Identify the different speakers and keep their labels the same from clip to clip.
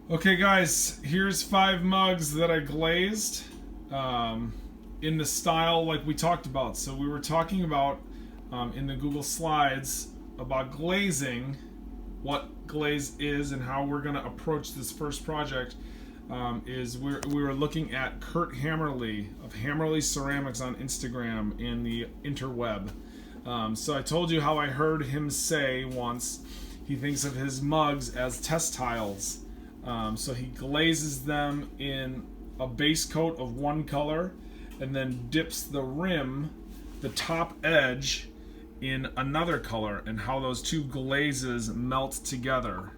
Speaker 1: Okay guys, here's 5 mugs that I glazed in the style like we talked about. So we were talking about in the Google Slides about glazing, what glaze is and how we're going to approach this first project. We were looking at Kurt Hammerly of Hammerly Ceramics on Instagram and the interweb. So I told you how I heard him say once he thinks of his mugs as test tiles. So he glazes them in a base coat of one color and then dips the rim, the top edge, in another color, and how those two glazes melt together.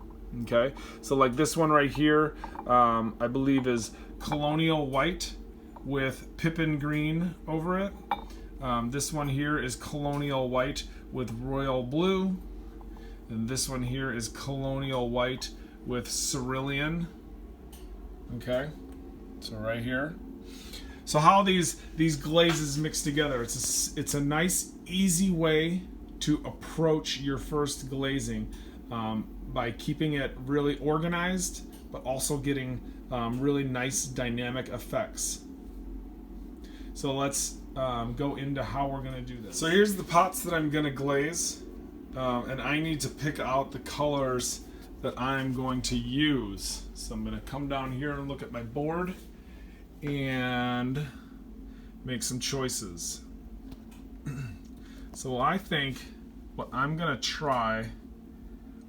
Speaker 1: Okay, so like this one right here, I believe is Colonial White with Pippin Green over it. This one here is Colonial White with Royal Blue. And this one here is Colonial White with Cerulean. Okay, so right here. So how these glazes mix together, it's a nice easy way to approach your first glazing by keeping it really organized but also getting really nice dynamic effects. So let's go into how we're going to do this. So here's the pots that I'm going to glaze, and I need to pick out the colors that I'm going to use. So I'm going to come down here and look at my board and make some choices. So I think what I'm going to try,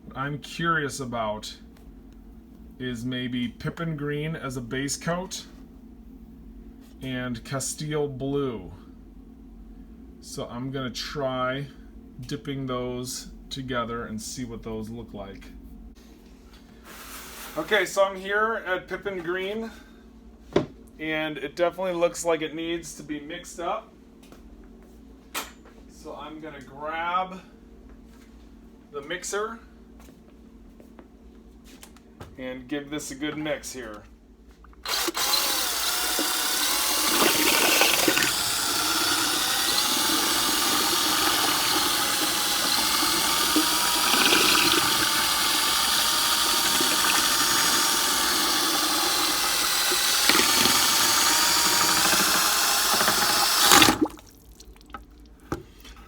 Speaker 1: what I'm curious about, is maybe Pippin Green as a base coat and Castile Blue. So I'm going to try dipping those together and see what those look like. Okay, so I'm here at Pippin Green, and it definitely looks like it needs to be mixed up. So I'm going to grab the mixer and give this a good mix here.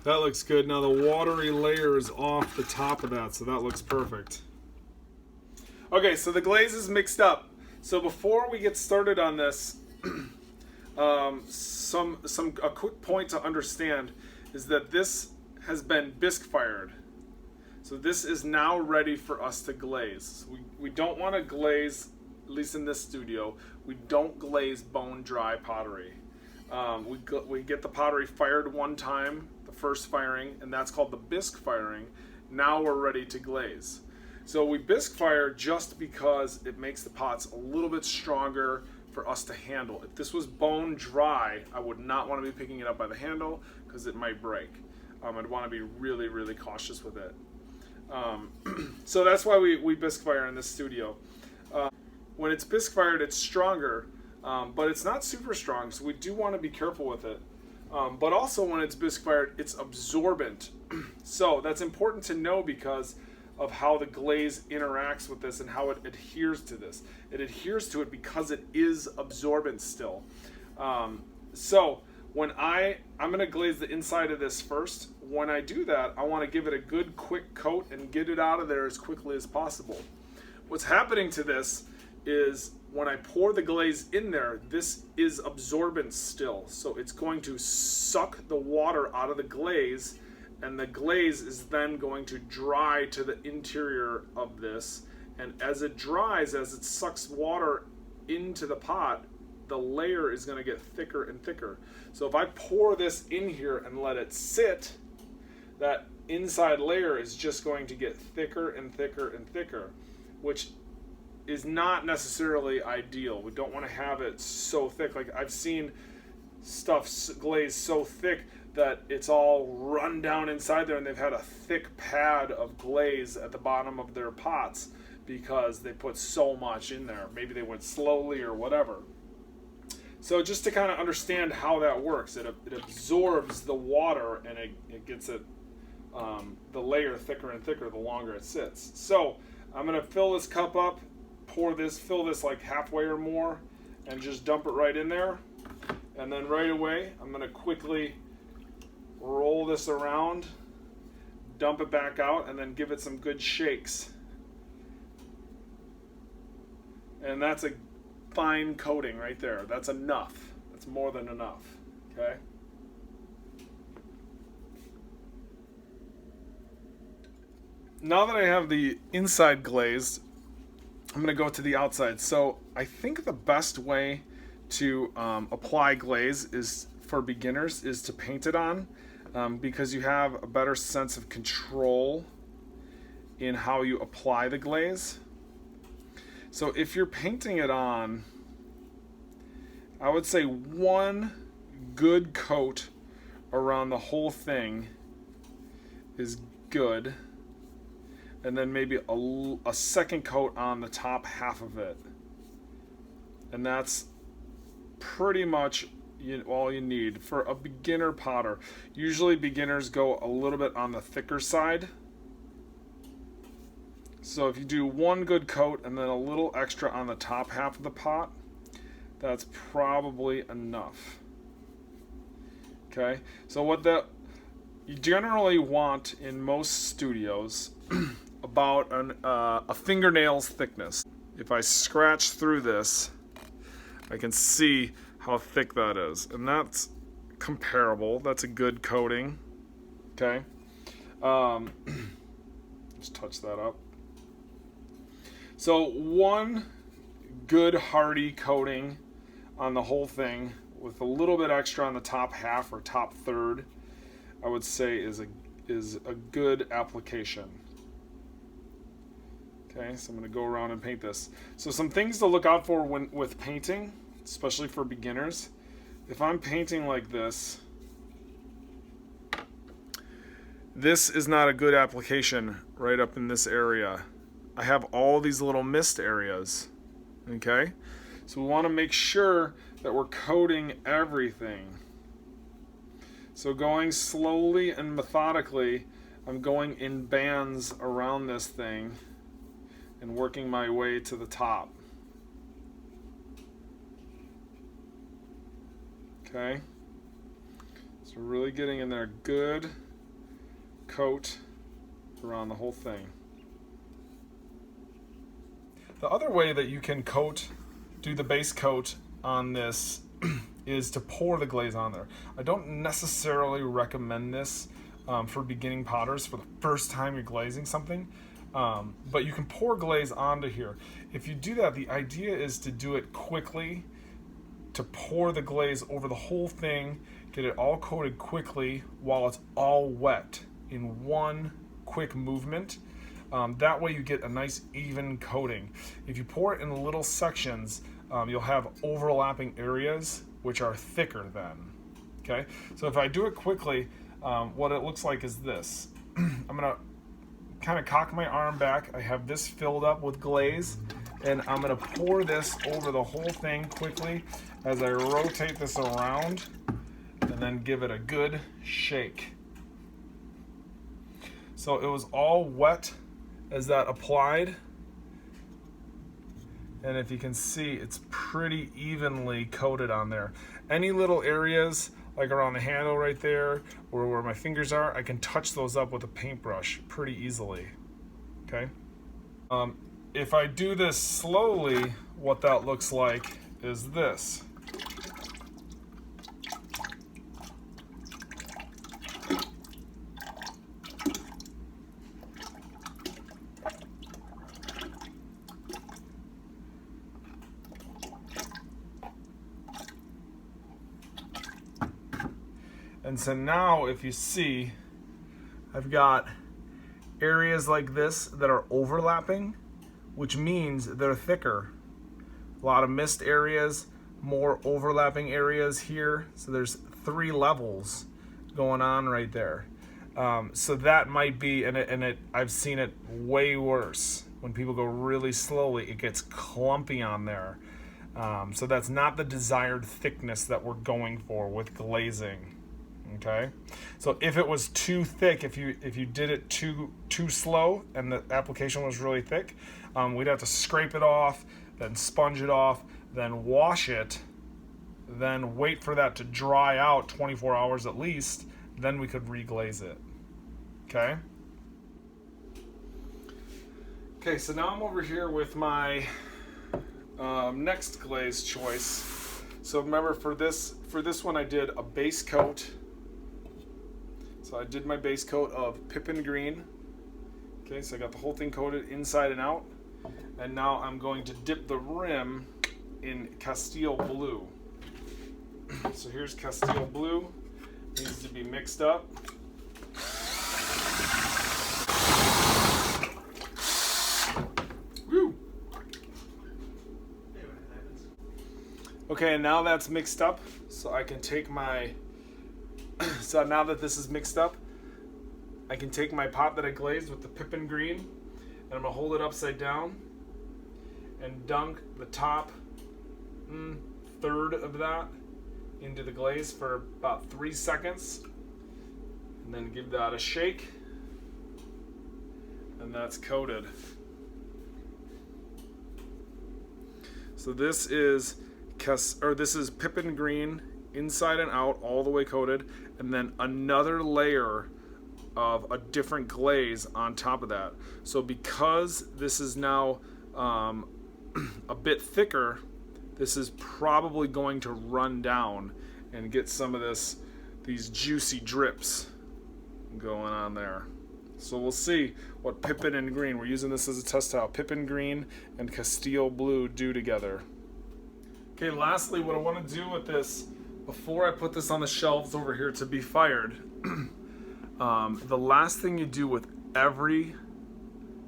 Speaker 1: That looks good. Now the watery layer is off the top of that, so that looks perfect. Okay, so the glaze is mixed up. So before we get started on this, a quick point to understand is that this has been bisque fired. So this is now ready for us to glaze. We don't want to glaze, at least in this studio, we don't glaze bone dry pottery. We get the pottery fired one time, the first firing, and that's called the bisque firing. Now we're ready to glaze. So we bisque fire just because it makes the pots a little bit stronger for us to handle. If this was bone dry, I would not want to be picking it up by the handle because it might break. I'd want to be really, really cautious with it. So that's why we bisque fire in this studio. When it's bisque fired, it's stronger. But it's not super strong, so we do want to be careful with it. But also when it's bisque fired, it's absorbent. So that's important to know because of how the glaze interacts with this and how it adheres to this. It adheres to it because it is absorbent still. So when I'm going to glaze the inside of this first. When I do that, I want to give it a good quick coat and get it out of there as quickly as possible. What's happening to this is when I pour the glaze in there, this is absorbent still. So it's going to suck the water out of the glaze, and the glaze is then going to dry to the interior of this. And as it dries, as it sucks water into the pot, the layer is going to get thicker and thicker. So if I pour this in here and let it sit, that inside layer is just going to get thicker and thicker and thicker, which is not necessarily ideal. We don't want to have it so thick. Like I've seen stuff glazed so thick that it's all run down inside there, and they've had a thick pad of glaze at the bottom of their pots because they put so much in there. Maybe they went slowly or whatever. So just to kind of understand how that works, it absorbs the water and it gets it the layer thicker and thicker the longer it sits. So I'm going to fill this cup up, pour this, fill this like halfway or more, and just dump it right in there. And then right away, I'm going to quickly roll this around, dump it back out, and then give it some good shakes. And that's a fine coating right there. That's enough. That's more than enough. Okay? Now that I have the inside glazed, I'm going to go to the outside. So I think the best way to apply glaze is for beginners is to paint it on, because you have a better sense of control in how you apply the glaze. So if you're painting it on, I would say one good coat around the whole thing is good, and then maybe a second coat on the top half of it, and that's pretty much all you need for a beginner potter. Usually beginners go a little bit on the thicker side, so if you do one good coat and then a little extra on the top half of the pot, that's probably enough. Okay, so what you generally want in most studios about a fingernail's thickness. If I scratch through this, I can see how thick that is, and that's comparable. That's a good coating. Okay, just touch that up. So one good hearty coating on the whole thing with a little bit extra on the top half or top third, I would say is a good application. Okay, so I'm going to go around and paint this. So some things to look out for with painting, especially for beginners. If I'm painting like this is not a good application right up in this area. I have all these little mist areas. Okay, so we want to make sure that we're coating everything. So going slowly and methodically, I'm going in bands around this thing and working my way to the top. Okay, so really getting in there, good coat around the whole thing. The other way that you can do the base coat on this is to pour the glaze on there. I don't necessarily recommend this for beginning potters for the first time you're glazing something. But you can pour glaze onto here. If you do that, the idea is to do it quickly, to pour the glaze over the whole thing, get it all coated quickly while it's all wet in one quick movement. That way you get a nice even coating. If you pour it in little sections, you'll have overlapping areas which are thicker then. Okay, so if I do it quickly, what it looks like is this. I'm gonna kind of cock my arm back. I have this filled up with glaze, and I'm going to pour this over the whole thing quickly as I rotate this around and then give it a good shake. So it was all wet as that applied, and if you can see, it's pretty evenly coated on there. Any little areas like around the handle right there or where my fingers are, I can touch those up with a paintbrush pretty easily. Okay. If I do this slowly, what that looks like is this. And so now if you see, I've got areas like this that are overlapping, which means they're thicker. A lot of mist areas, more overlapping areas here. So there's 3 levels going on right there. So that might be, I've seen it way worse. When people go really slowly, it gets clumpy on there. So that's not the desired thickness that we're going for with glazing. Okay, so if it was too thick, if you did it too slow and the application was really thick, we'd have to scrape it off, then sponge it off, then wash it, then wait for that to dry out 24 hours at least, then we could reglaze it. Okay? Okay, so now I'm over here with my next glaze choice. So remember, for this one I did a base coat. So I did my base coat of Pippin Green. Okay, so I got the whole thing coated inside and out. And now I'm going to dip the rim in Castile Blue. So here's Castile Blue. Needs to be mixed up. Woo! Okay, and now that's mixed up, so I can take my... So now that this is mixed up, I can take my pot that I glazed with the Pippin Green, and I'm going to hold it upside down and dunk the top third of that into the glaze for about 3 seconds, and then give that a shake, and that's coated. So this is Pippin Green inside and out, all the way coated, and then another layer of a different glaze on top of that. So because this is now a bit thicker, this is probably going to run down and get some of these juicy drips going on there. So we'll see what Pippin and Green, we're using this as a test towel, Pippin Green and Castile Blue do together. Okay, lastly, what I want to do with this, before I put this on the shelves over here to be fired, the last thing you do with every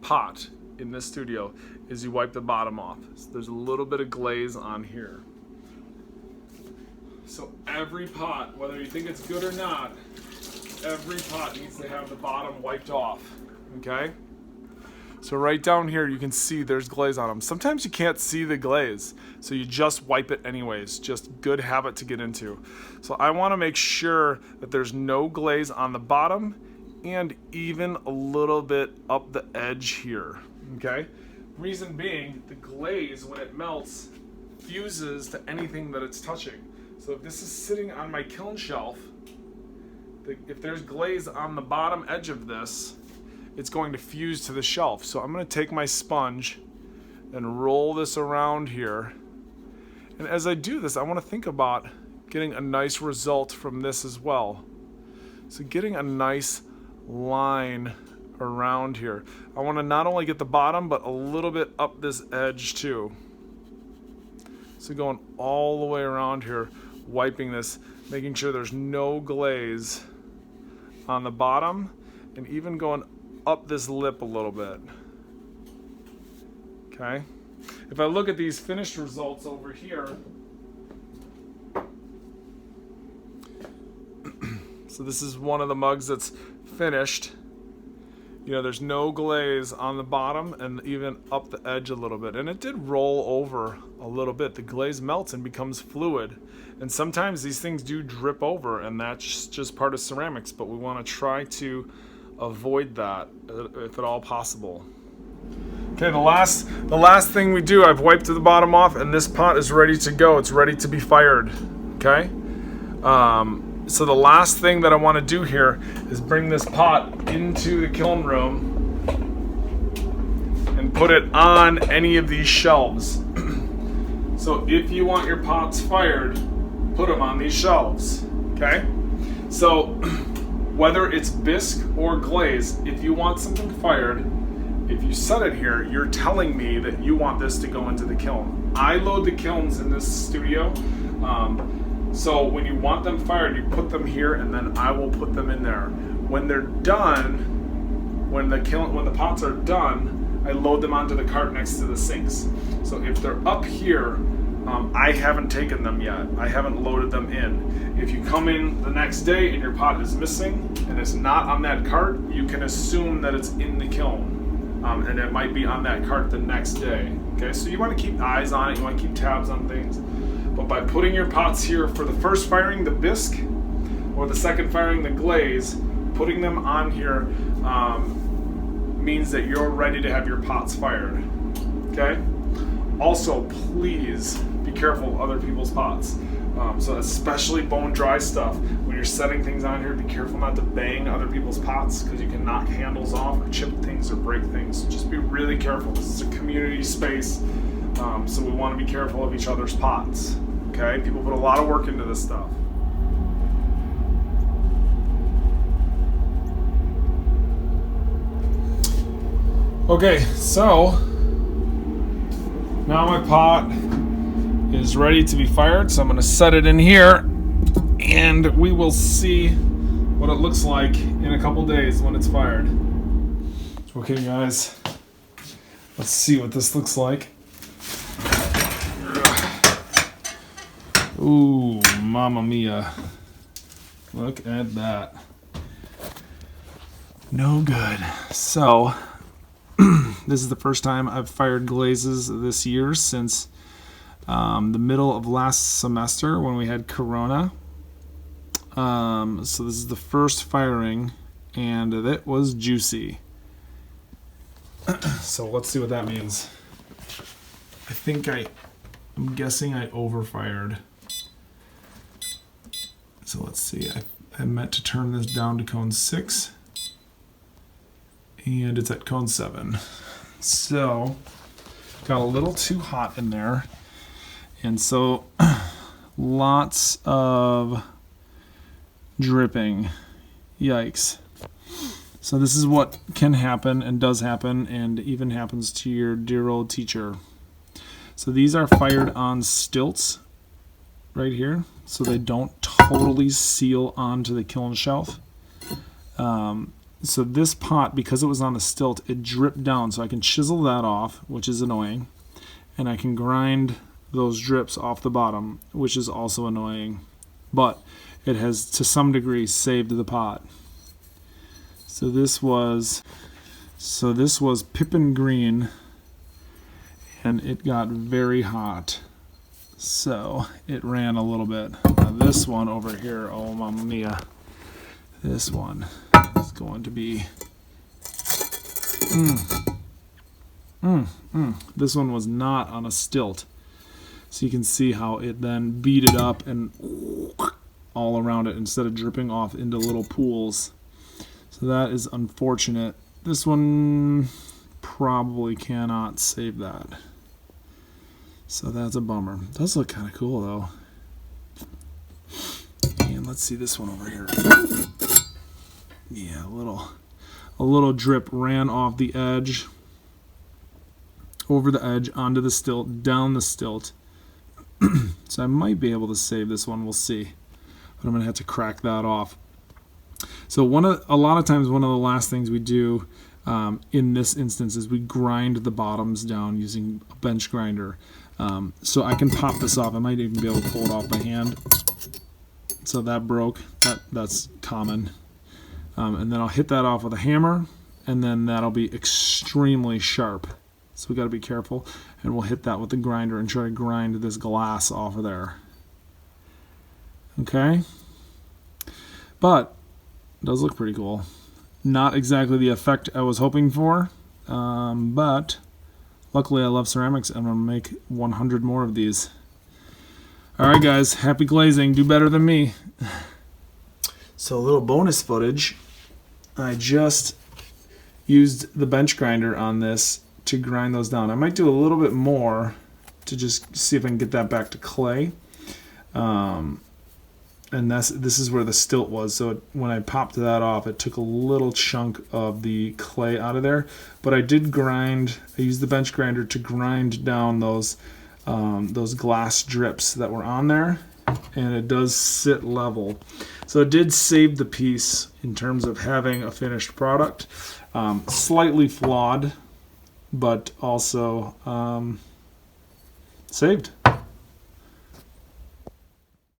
Speaker 1: pot in this studio is you wipe the bottom off. So there's a little bit of glaze on here. So every pot, whether you think it's good or not, every pot needs to have the bottom wiped off, okay? So right down here you can see there's glaze on them. Sometimes you can't see the glaze, so you just wipe it anyways. Just good habit to get into. So I want to make sure that there's no glaze on the bottom and even a little bit up the edge here, okay? Reason being, the glaze, when it melts, fuses to anything that it's touching. So if this is sitting on my kiln shelf, if there's glaze on the bottom edge of this, it's going to fuse to the shelf. So I'm going to take my sponge and roll this around here. And as I do this, I want to think about getting a nice result from this as well. So getting a nice line around here. I want to not only get the bottom, but a little bit up this edge too. So going all the way around here, wiping this, making sure there's no glaze on the bottom, and even going up this lip a little bit. Okay? If I look at these finished results over here, so this is one of the mugs that's finished. You know, there's no glaze on the bottom and even up the edge a little bit. And it did roll over a little bit. The glaze melts and becomes fluid. And sometimes these things do drip over, and that's just part of ceramics, but we want to try to avoid that if at all possible. Okay, the last thing we do, I've wiped the bottom off, and this pot is ready to go. It's ready to be fired. Okay? So the last thing that I want to do here is bring this pot into the kiln room and put it on any of these shelves. So if you want your pots fired, put them on these shelves. Okay? So whether it's bisque or glaze, if you want something fired, if you set it here, you're telling me that you want this to go into the kiln. I load the kilns in this studio. So when you want them fired, you put them here, and then I will put them in there. When they're done, when the pots are done, I load them onto the cart next to the sinks. So if they're up here, I haven't taken them yet. I haven't loaded them in. If you come in the next day and your pot is missing and it's not on that cart, you can assume that it's in the kiln, and it might be on that cart the next day. Okay, so you want to keep eyes on it. You want to keep tabs on things. But by putting your pots here for the first firing, the bisque, or the second firing, the glaze, putting them on here means that you're ready to have your pots fired. Okay? Also, please be careful of other people's pots. So especially bone dry stuff, when you're setting things on here, be careful not to bang other people's pots because you can knock handles off or chip things or break things. Just be really careful. This is a community space, so we want to be careful of each other's pots. Okay? People put a lot of work into this stuff. Okay, so now my pot is ready to be fired, so I'm going to set it in here, and we will see what it looks like in a couple days when it's fired. Okay, guys, let's see what this looks like. Ooh, mamma mia. Look at that. No good. So, this is the first time I've fired glazes this year since the middle of last semester when we had Corona. So this is the first firing, and it was juicy. So let's see what that means. I'm guessing I overfired. So let's see. I meant to turn this down to cone 6, and it's at cone 7. So got a little too hot in there. And so lots of dripping. Yikes. So this is what can happen and does happen and even happens to your dear old teacher. So these are fired on stilts right here, so they don't totally seal onto the kiln shelf. So this pot, because it was on the stilt, it dripped down, so I can chisel that off, which is annoying, and I can grind those drips off the bottom, which is also annoying, but it has to some degree saved the pot. So this was pippin green, and it got very hot, so it ran a little bit. Now this one over here, oh mamma mia, this one is going to be this one was not on a stilt. So you can see how it then beat it up and all around it instead of dripping off into little pools. So that is unfortunate. This one probably cannot save that. So that's a bummer. It does look kind of cool though. And let's see this one over here. Yeah, a little drip ran off the edge, over the edge, onto the stilt, down the stilt. So I might be able to save this one, we'll see. But I'm going to have to crack that off. So a lot of times one of the last things we do in this instance is we grind the bottoms down using a bench grinder. So I can pop this off. I might even be able to pull it off by hand. So that broke. That's common. And then I'll hit that off with a hammer, and then that'll be extremely sharp. So we got to be careful, and we'll hit that with the grinder and try to grind this glass off of there. Okay? But it does look pretty cool. Not exactly the effect I was hoping for, but luckily I love ceramics, and I'm going to make 100 more of these. Alright guys, happy glazing. Do better than me. So a little bonus footage. I just used the bench grinder on this to grind those down. I might do a little bit more to just see if I can get that back to clay. And this is where the stilt was. So when I popped that off, it took a little chunk of the clay out of there. But I did grind. I used the bench grinder to grind down those glass drips that were on there, and it does sit level. So it did save the piece in terms of having a finished product. Slightly flawed, but also saved.